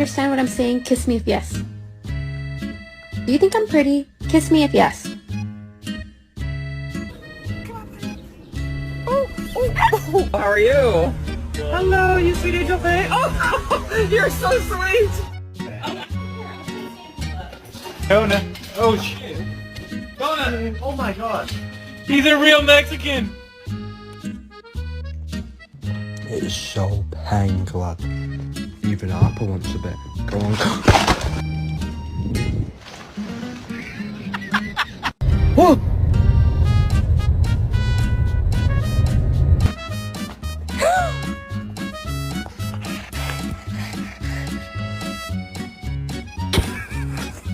understand what I'm saying? Kiss me if yes. Do you think I'm pretty? Kiss me if yes. How are you? Hello, you sweet angel thing. Oh, you're so sweet. Jonah. Oh shit. Jonah. Oh my god. He's a real Mexican. It is so pink, lad. Even Apple wants a bit. Go on. Whoa!